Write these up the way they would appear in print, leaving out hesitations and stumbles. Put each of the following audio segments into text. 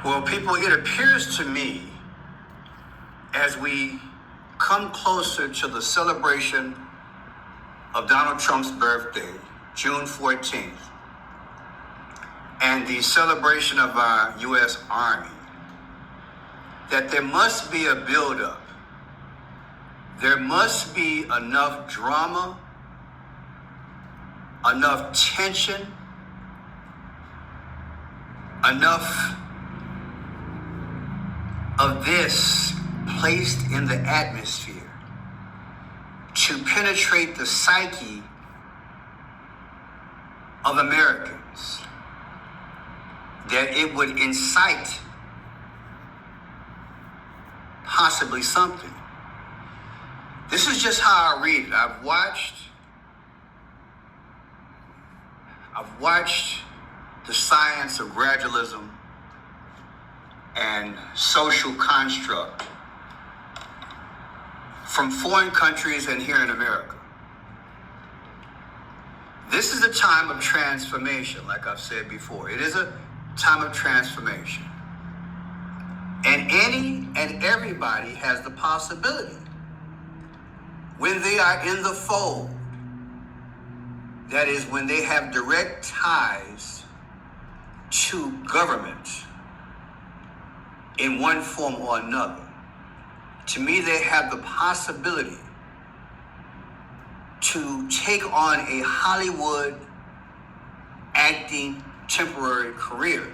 Well, people, it appears to me as we come closer to the celebration of Donald Trump's birthday, June 14th, and the celebration of our U.S. Army, that there must be a buildup. There must be enough drama, enough tension, enough of this placed in the atmosphere to penetrate the psyche of Americans, that it would incite possibly something. This is just how I read it. I've watched the science of gradualism and social construct from foreign countries and here in America. This is a time of transformation, like I've said before. It is a time of transformation. And any and everybody has the possibility, when they are in the fold, that is, when they have direct ties to government in one form or another, to me, they have the possibility to take on a Hollywood acting temporary career.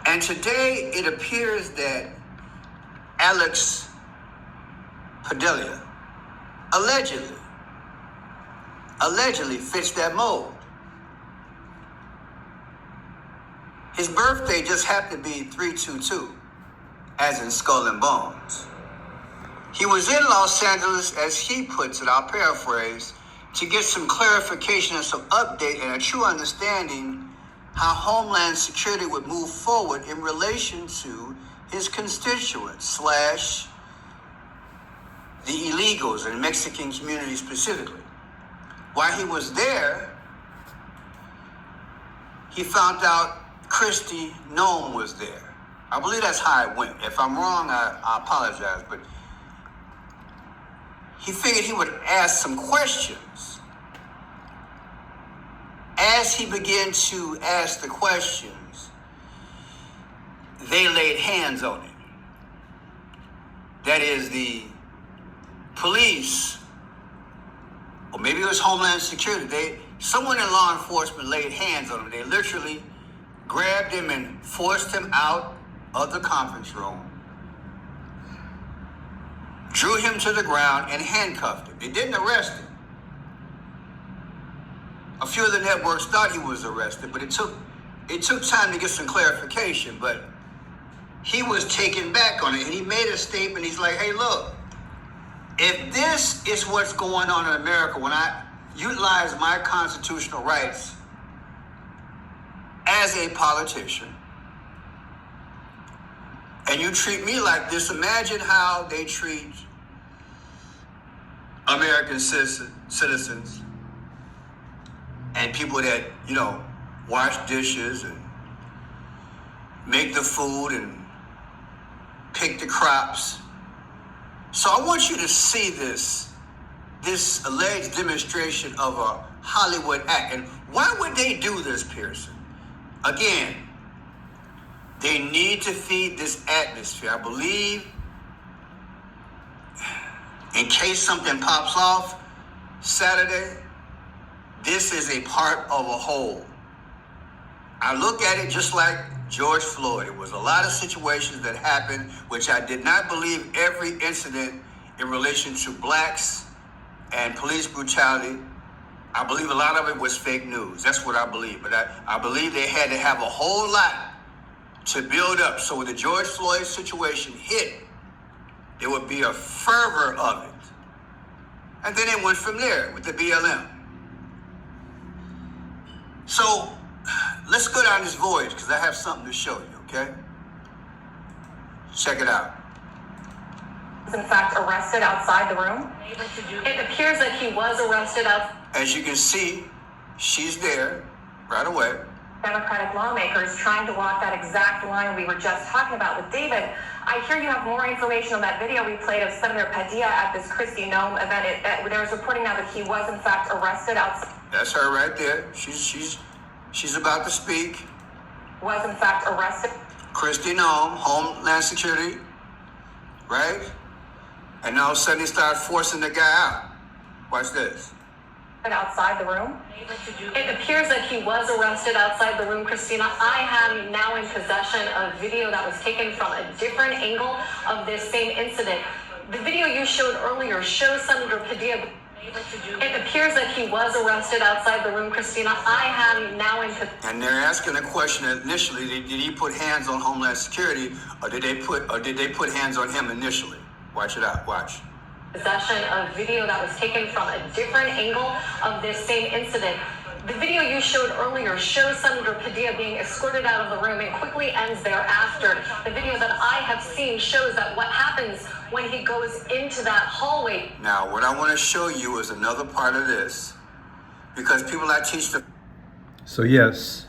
And today, it appears that Alex Padilla allegedly fits that mold. His birthday just happened to be 322, as in Skull and Bones. He was in Los Angeles, as he puts it, I'll paraphrase, to get some clarification and some update and a true understanding how Homeland Security would move forward in relation to his constituents / the illegals in the Mexican community specifically. While he was there, he found out Kristi Noem was there. I believe that's how it went. If I'm wrong, I apologize, but he figured he would ask some questions. As he began to ask the questions, they laid hands on him. That is, the police, or maybe it was Homeland Security, someone in law enforcement laid hands on him. They literally grabbed him and forced him out of the conference room, drew him to the ground, and handcuffed him. They didn't arrest him. A few of the networks thought he was arrested, but it took time to get some clarification, but he was taken back on it, and he made a statement. He's like, hey, look, if this is what's going on in America, when I utilize my constitutional rights as a politician, and you treat me like this, imagine how they treat American citizens and people that, wash dishes and make the food and pick the crops. So I want you to see this alleged demonstration of a Hollywood act. And why would they do this, Pearson? Again, they need to feed this atmosphere. I believe, in case something pops off Saturday, this is a part of a whole. I look at it just like George Floyd. It was a lot of situations that happened, which I did not believe every incident in relation to blacks and police brutality. I believe a lot of it was fake news. That's what I believe. But I believe they had to have a whole lot to build up. So when the George Floyd situation hit, there would be a fervor of it. And then it went from there with the BLM. So let's go down this voyage, because I have something to show you, okay? Check it out. In fact, arrested outside the room. It appears that he was arrested out. As you can see, she's there right away. Democratic lawmakers trying to walk that exact line we were just talking about with David. I hear you have more information on that video we played of Senator Padilla at this Kristi Noem event. There was reporting now that he was in fact arrested outside. That's her right there. She's about to speak. Was in fact arrested. Kristi Noem, Homeland Security, right? And now suddenly start forcing the guy out. Watch this. Outside the room. It appears that he was arrested outside the room, Christina. I am now in possession of video that was taken from a different angle of this same incident. The video you showed earlier shows Senator Padilla. It appears that he was arrested outside the room, Christina. I am now in possession. And they're asking a question initially: did he put hands on Homeland Security, or did they put hands on him initially? Watch it out. Watch. Possession of video that was taken from a different angle of this same incident. The video you showed earlier shows Senator Padilla being escorted out of the room and quickly ends thereafter. The video that I have seen shows that what happens when he goes into that hallway. Now, what I want to show you is another part of this, because people that teach the... So yes,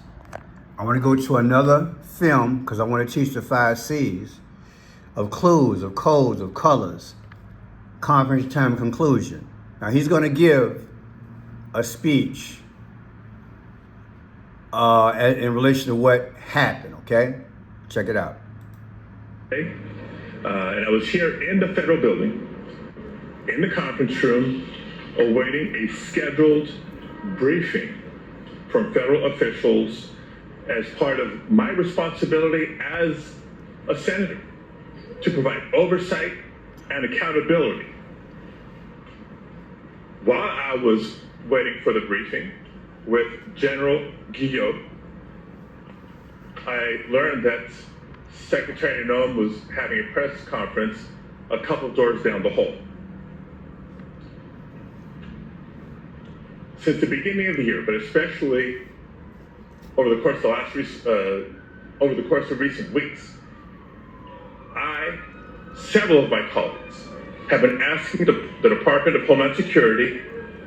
I want to go to another film because I want to teach the 5 C's of clues, of codes, of colors. Conference time conclusion. Now he's going to give a speech in relation to what happened, okay? Check it out. And I was here in the federal building, in the conference room, awaiting a scheduled briefing from federal officials as part of my responsibility as a senator to provide oversight and accountability. While I was waiting for the briefing with General Guillot, I learned that Secretary Noem was having a press conference a couple doors down the hall. Since the beginning of the year, but especially over the course of recent weeks, several of my colleagues have been asking the Department of Homeland Security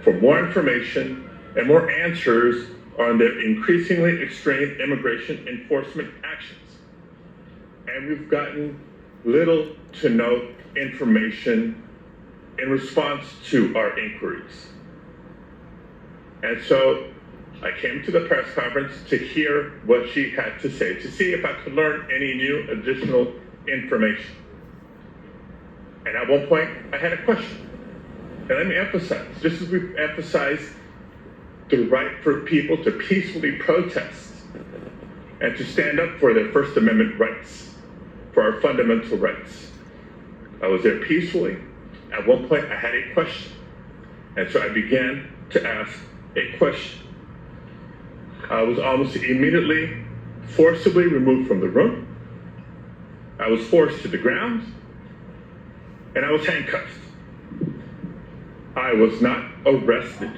for more information and more answers on their increasingly extreme immigration enforcement actions. And we've gotten little to no information in response to our inquiries. And so I came to the press conference to hear what she had to say, to see if I could learn any new additional information. And at one point, I had a question. And let me emphasize, just as we've emphasized the right for people to peacefully protest and to stand up for their First Amendment rights, for our fundamental rights. I was there peacefully. At one point, I had a question. And so I began to ask a question. I was almost immediately forcibly removed from the room. I was forced to the ground. And I was handcuffed. I was not arrested.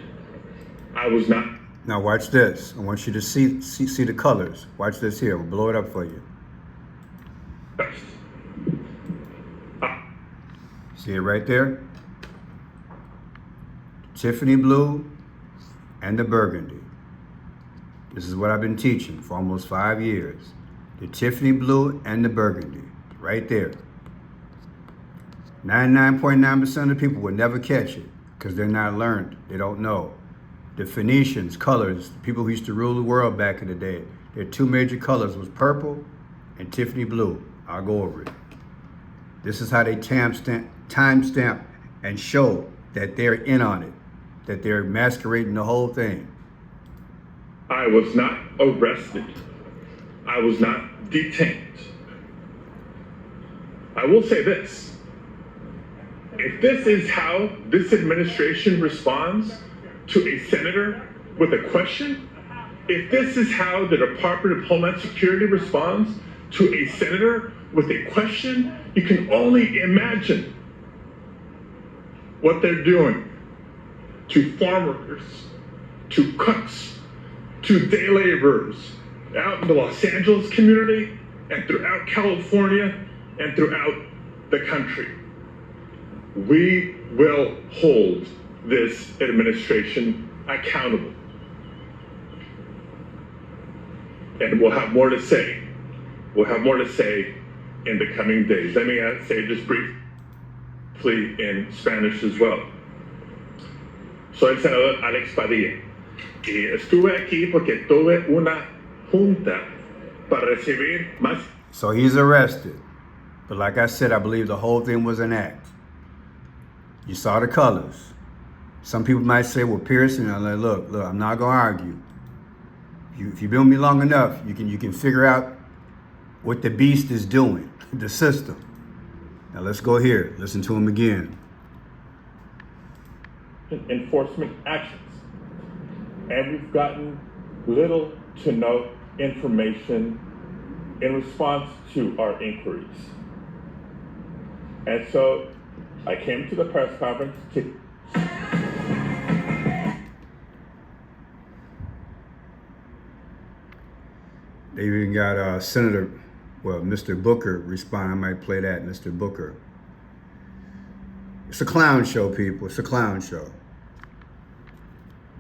I was not. Now watch this. I want you to see the colors. Watch this here. We'll blow it up for you. See it right there? Tiffany blue and the burgundy. This is what I've been teaching for almost 5 years. The Tiffany blue and the burgundy. Right there. 99.9% of people will never catch it because they're not learned. They don't know. The Phoenicians, colors, the people who used to rule the world back in the day, their 2 major colors was purple and Tiffany blue. I'll go over it. This is how they timestamp and show that they're in on it, that they're masquerading the whole thing. I was not arrested. I was not detained. I will say this. If this is how this administration responds to a senator with a question, if this is how the Department of Homeland Security responds to a senator with a question, you can only imagine what they're doing to farm workers, to cooks, to day laborers out in the Los Angeles community and throughout California and throughout the country. We will hold this administration accountable. and we'll have more to say. We'll have more to say in the coming days. Let me say just briefly in Spanish as well. Soy el senador Alex Padilla y estuve aquí porque tuve una junta para recibir más. So he's arrested. But like I said, I believe the whole thing was an act. You saw the colors. Some people might say, well, Pearson, I'm like, look, I'm not gonna argue. If you've been with me long enough, you can figure out what the beast is doing, the system. Now let's go here, listen to him again. Enforcement actions. And we've gotten little to no information in response to our inquiries. And so I came to the press conference to They even got Mr. Booker respond. I might play that, Mr. Booker. It's a clown show, people. It's a clown show.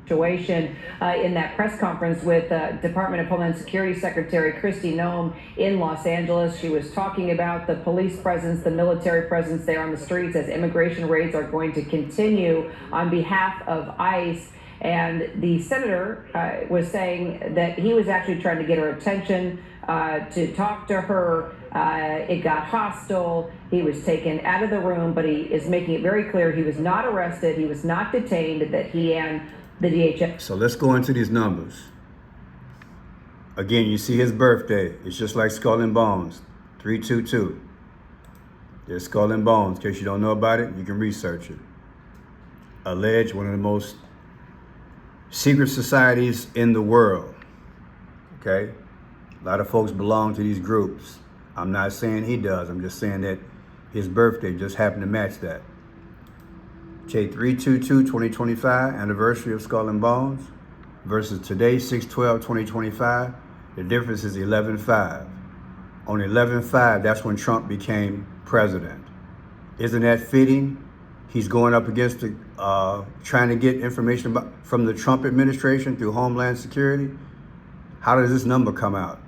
Situation in that press conference with Department of Homeland Security Secretary Kristi Noem in Los Angeles. She was talking about the police presence, the military presence there on the streets as immigration raids are going to continue on behalf of ICE. And the senator was saying that he was actually trying to get her attention to talk to her. It got hostile. He was taken out of the room, but he is making it very clear he was not arrested. He was not detained, that he and the DHS. So let's go into these numbers. Again, you see his birthday. It's just like Skull and Bones, 322. There's Skull and Bones. In case you don't know about it, you can research it. Alleged one of the most secret societies in the world. Okay? A lot of folks belong to these groups. I'm not saying he does. I'm just saying that his birthday just happened to match that. J322-2025, anniversary of Skull and Bones, versus today, 6/12/2025. The difference is 11/5. On 11/5, that's when Trump became president. Isn't that fitting? He's going up against trying to get information from the Trump administration through Homeland Security. How does this number come out?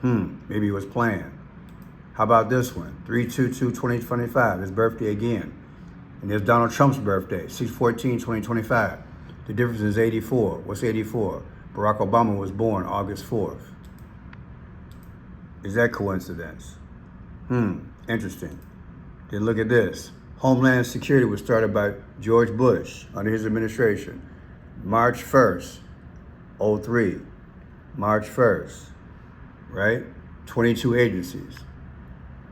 Maybe it was planned. How about this one? 3/22/2025, his birthday again. And there's Donald Trump's birthday, 6/14/2025. The difference is 84. What's 84? Barack Obama was born August 4th. Is that coincidence? Interesting. Then look at this. Homeland Security was started by George Bush under his administration. March 1st, 03. March 1st, right? 22 agencies.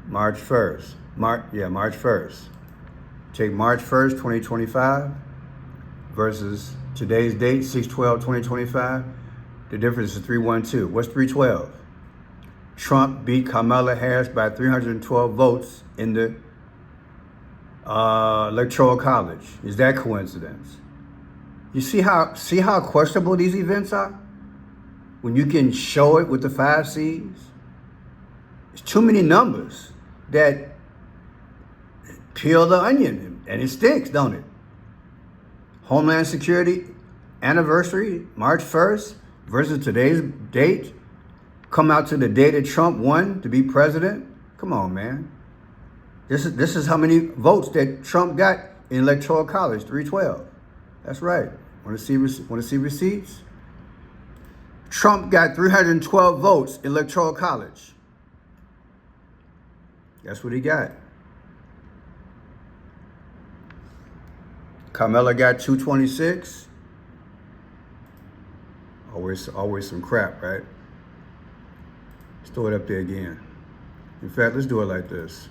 March 1st. March 1st. Take March 1st, 2025 versus today's date, 6/12/2025. The difference is 312. What's 312? Trump beat Kamala Harris by 312 votes in the Electoral College. Is that coincidence? You see how questionable these events are? When you can show it with the 5 C's? It's too many numbers that peel the onion, and it stinks, don't it? Homeland Security anniversary, March 1st, versus today's date. Come out to the day that Trump won to be president. Come on, man. This is how many votes that Trump got in Electoral College, 312. That's right. Want to see receipts? Trump got 312 votes in Electoral College. That's what he got. Kamala got 226. Always some crap, right? Let's throw it up there again. In fact, let's do it like this.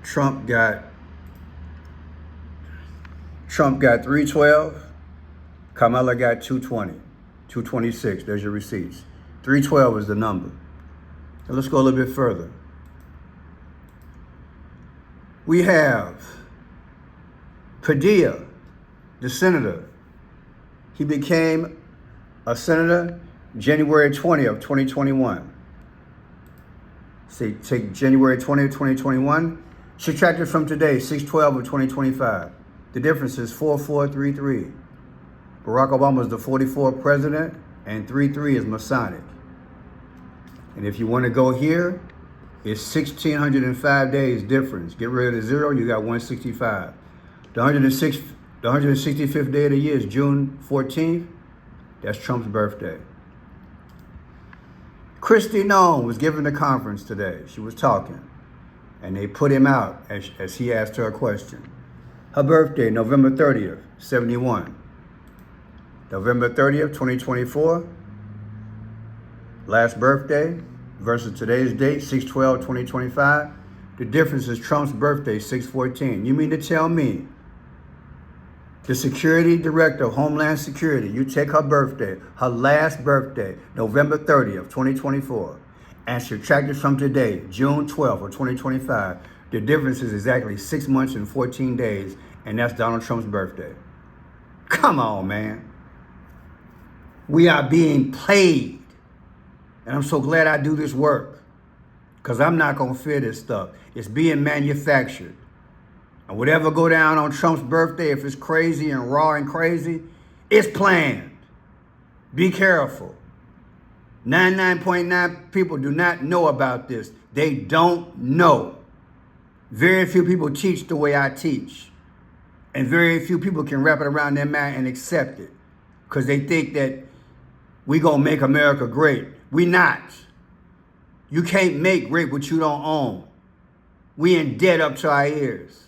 Trump got 312. Kamala got 220. 226. There's your receipts. 312 is the number. Now let's go a little bit further. We have Padilla, the senator. He became a senator January 20th, 2021. See, take January 20th, 2021, subtract it from today, 6/12 of 2025. The difference is 4433. Barack Obama is the 44th president. and 33 is Masonic. And if you want to go here, it's 1,605 days difference. Get rid of the 0, you got 165. The 165th day of the year is June 14th. That's Trump's birthday. Kristi Noem was giving a conference today. She was talking. And they put him out as he asked her a question. Her birthday, November 30th, 71. November 30th, 2024. Last birthday versus today's date, 6/12/2025. The difference is Trump's birthday, 6/14. You mean to tell me the security director of Homeland Security, you take her birthday, her last birthday, November 30th, 2024, and subtract it from today, June 12th of 2025, the difference is exactly 6 months and 14 days, and that's Donald Trump's birthday. Come on, man. We are being played. And I'm so glad I do this work, because I'm not going to fear this stuff. It's being manufactured. And whatever go down on Trump's birthday, if it's crazy and raw and crazy, it's planned. Be careful. 99.9 people do not know about this. They don't know. Very few people teach the way I teach. And very few people can wrap it around their mind and accept it. Because they think that we going to make America great. We not. You can't make great what you don't own. We in debt up to our ears.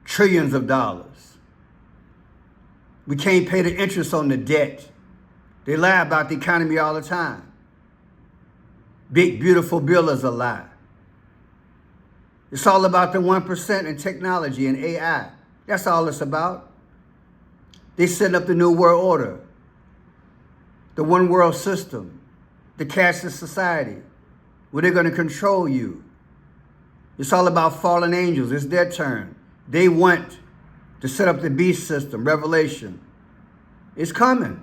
Trillions of dollars. We can't pay the interest on the debt. They lie about the economy all the time. Big, beautiful bill is a lie. It's all about the 1% in technology and AI. That's all it's about. They set up the New World Order, the one world system, the cashless society, where they're going to control you. It's all about fallen angels. It's their turn. They want to set up the beast system, Revelation. It's coming.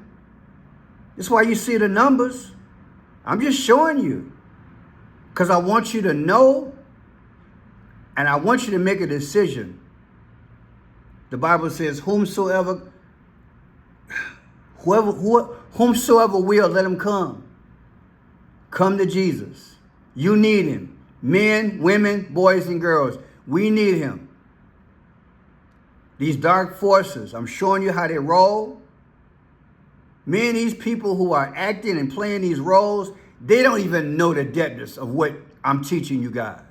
That's why you see the numbers. I'm just showing you. Because I want you to know, and I want you to make a decision. The Bible says, whomsoever will, let him come. Come to Jesus. You need him. Men, women, boys, and girls. We need him. These dark forces, I'm showing you how they roll. Many of these people who are acting and playing these roles, they don't even know the depthness of what I'm teaching you guys.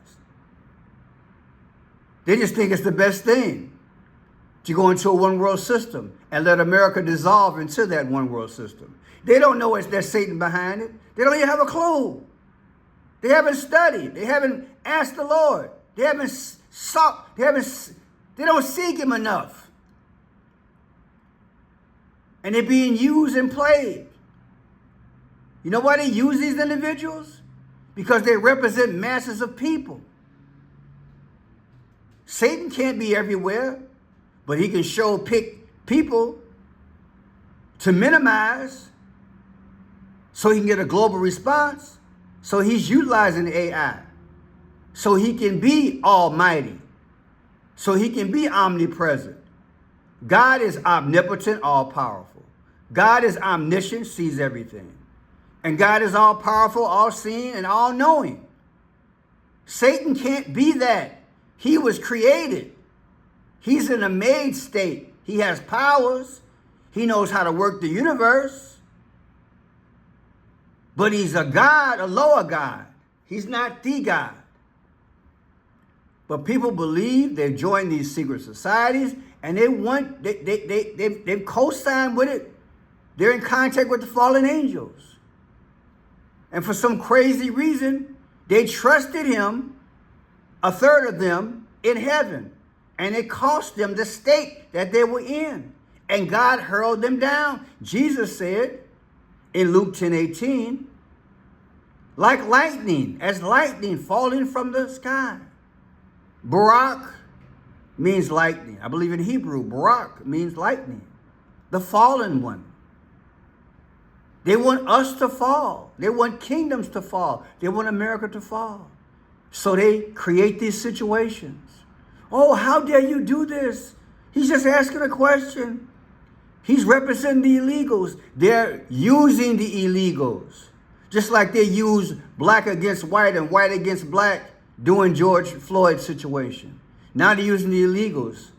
They just think it's the best thing to go into a one world system and let America dissolve into that one world system. They don't know there's Satan behind it. They don't even have a clue. They haven't studied. They haven't asked the Lord. They haven't sought. They don't seek him enough. And they're being used and played. You know why they use these individuals? Because they represent masses of people. Satan can't be everywhere, but he can pick people to minimize so he can get a global response. So he's utilizing AI so he can be almighty, so he can be omnipresent. God is omnipotent, all-powerful. God is omniscient, sees everything. And God is all-powerful, all-seeing, and all-knowing. Satan can't be that. He was created. He's in a made state. He has powers. He knows how to work the universe. But he's a God, a lower God. He's not the God. But people believe they've joined these secret societies and they've co-signed with it. They're in contact with the fallen angels. And for some crazy reason, they trusted him, a third of them, in heaven. And it cost them the state that they were in. And God hurled them down. Jesus said in Luke 10:18, like lightning, as lightning falling from the sky. Barak means lightning. I believe in Hebrew, Barak means lightning. The fallen one. They want us to fall. They want kingdoms to fall. They want America to fall. So they create these situations. Oh, how dare you do this? He's just asking a question. He's representing the illegals. They're using the illegals. Just like they use black against white and white against black during George Floyd's situation. Now they're using the illegals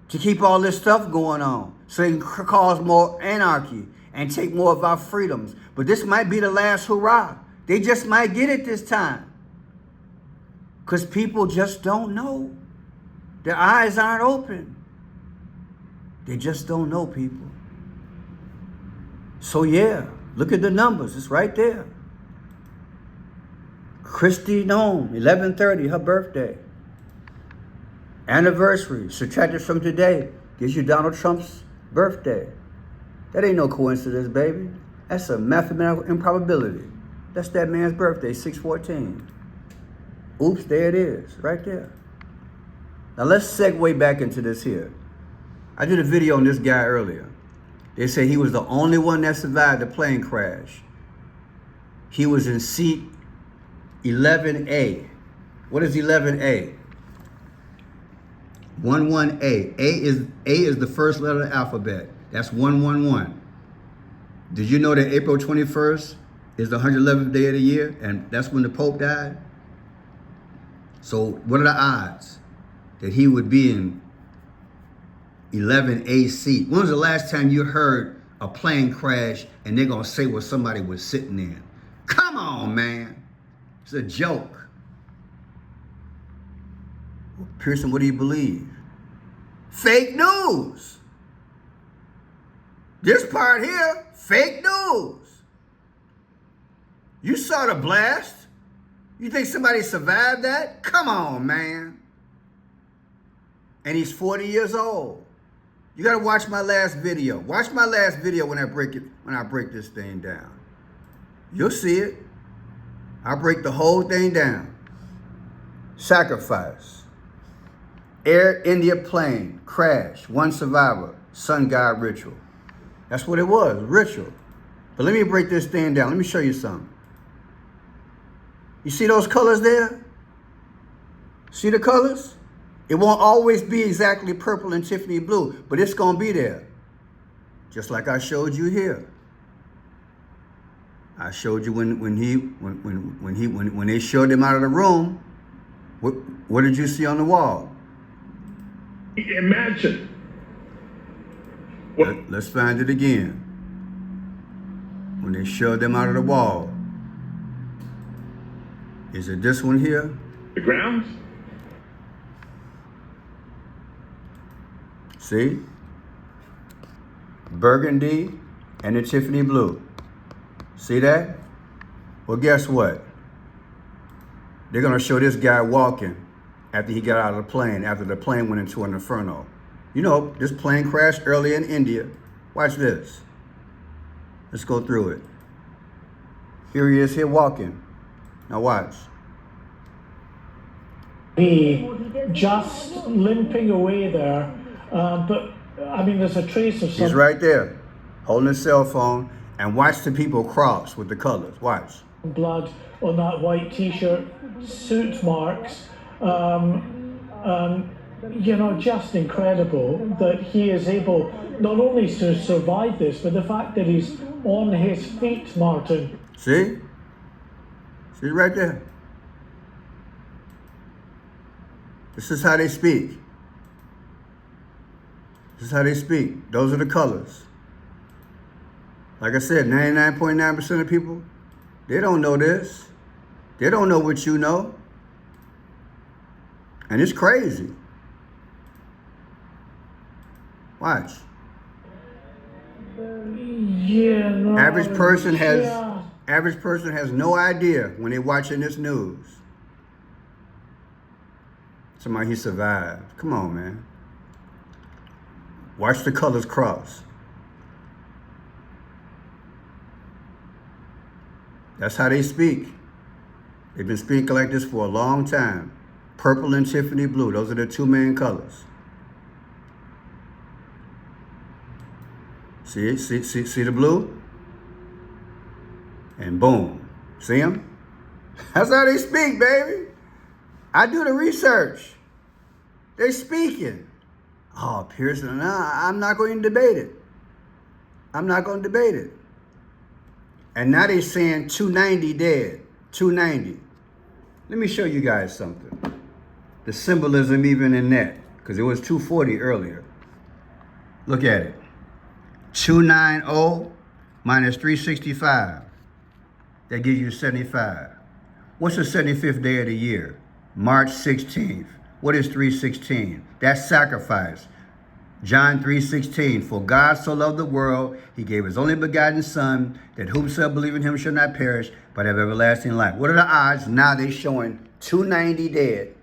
to keep all this stuff going on so they can cause more anarchy and take more of our freedoms. But this might be the last hurrah. They just might get it this time. Because people just don't know. Their eyes aren't open. They just don't know, people. So yeah, look at the numbers. It's right there. Kristi Noem, 11/30, her birthday. Anniversary, subtracted from today, gives you Donald Trump's birthday. That ain't no coincidence, baby. That's a mathematical improbability. That's that man's birthday, 6/14. Oops, there it is, right there. Now let's segue back into this here. I did a video on this guy earlier. They say he was the only one that survived the plane crash. He was in seat 11A. What is 11A? 11A. A is the first letter of the alphabet. That's 111. Did you know that April 21st is the 111th day of the year, and that's when the Pope died? So what are the odds that he would be in 11A seat? When was the last time you heard a plane crash and they're gonna say what somebody was sitting in? Come on, man. It's a joke. Pearson, what do you believe? Fake news. This part here, fake news. You saw the blast. You think somebody survived that? Come on, man. And he's 40 years old. You gotta watch my last video. Watch my last video when I break this thing down. You'll see it. I'll break the whole thing down. Sacrifice. Air India plane crash. One survivor. Sun God ritual. That's what it was, ritual. But let me break this thing down. Let me show you something. You see those colors there? See the colors? It won't always be exactly purple and Tiffany blue, but it's gonna be there. Just like I showed you here. I showed you when they showed him out of the room. What did you see on the wall? Imagine. Let's find it again. When they shoved them out of the wall. Is it this one here? The ground? See? Burgundy and the Tiffany blue. See that? Well, guess what? They're going to show this guy walking after he got out of the plane, after the plane went into an inferno. You know, this plane crashed early in India. Watch this. Let's go through it. Here he is here walking. Now watch. Be just limping away there, but I mean, there's a trace of something. He's right there, holding his cell phone, and watch the people cross with the colors. Watch. Blood on that white T-shirt, suit marks. You know, just incredible that he is able not only to survive this, but the fact that he's on his feet, Martin. See? See right there. This is how they speak. This is how they speak. Those are the colors. Like I said, 99.9% of people, they don't know this. They don't know what you know. And it's crazy. Watch. Yeah, no, Average person has no idea when they're watching this news. Somebody he survived. Come on, man. Watch the colors cross. That's how they speak. They've been speaking like this for a long time. Purple and Tiffany blue. Those are the two main colors. See the blue? And boom. See them? That's how they speak, baby. I do the research. They speaking. Oh, Pearson, nah, I'm not going to debate it. I'm not going to debate it. And now they're saying 290 dead. 290. Let me show you guys something. The symbolism even in that, because it was 240 earlier. Look at it. 290 minus 365. That gives you 75. What's the 75th day of the year? March 16th. What is 316? That's sacrifice. John 3:16, for God so loved the world, he gave his only begotten son, that whomsoever believe in him shall not perish, but have everlasting life. What are the odds? Now they're showing 290 dead.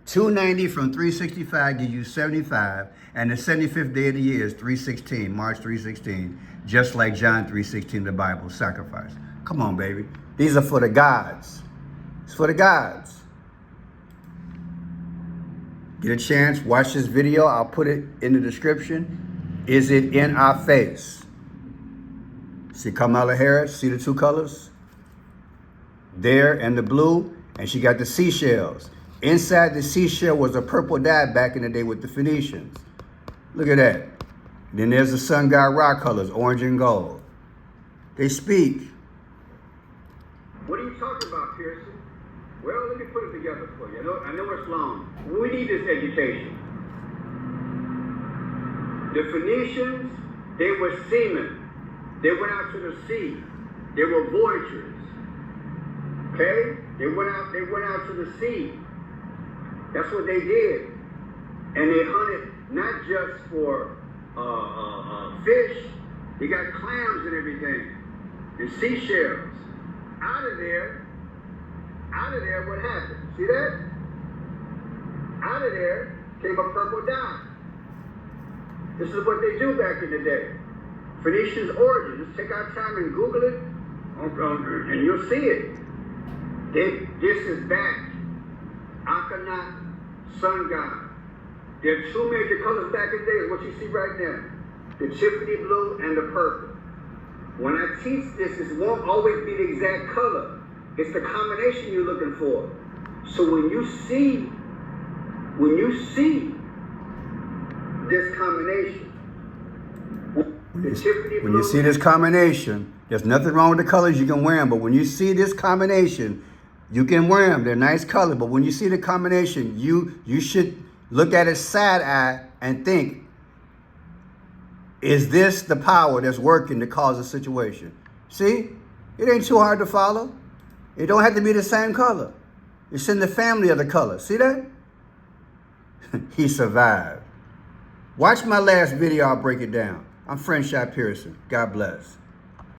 290 from 365 gives you 75, and the 75th day of the year is 316, March 3:16, just like John 3:16, the Bible, sacrifice. Come on, baby. These are for the gods. It's for the gods. Get a chance, watch this video. I'll put it in the description. Is it in our face? See Kamala Harris? See the two colors? There and the blue, and she got the seashells. Inside the seashell was a purple dye back in the day with the Phoenicians. Look at that. Then there's the sun god Ra colors, orange and gold. They speak. What are you talking about, Pearson? Well, let me put it together for you. I know it's long. We need this education. The Phoenicians, they were seamen. They went out to the sea. They were voyagers. Okay? They went out to the sea. That's what they did. And they hunted not just for fish. They got clams and everything. And seashells. Out of there, what happened? See that? Out of there came a purple dye. This is what they do back in the day. Phoenicians' origin. Just take our time and Google it, and you'll see it. This is back. Akhenaten, sun god. There are two major colors back in the day, what you see right now. The Tiffany blue and the purple. When I teach this, it won't always be the exact color. It's the combination you're looking for. So when you see this combination, When you see this combination, there's nothing wrong with the colors, you can wear them. But when you see this combination, you can wear them. They're nice colors. But when you see the combination, you should look at it side eye and think, is this the power that's working to cause a situation? See, it ain't too hard to follow. It don't have to be the same color. It's in the family of the color. See that? He survived. Watch my last video, I'll break it down. I'm Friend Shot Pearson. God bless.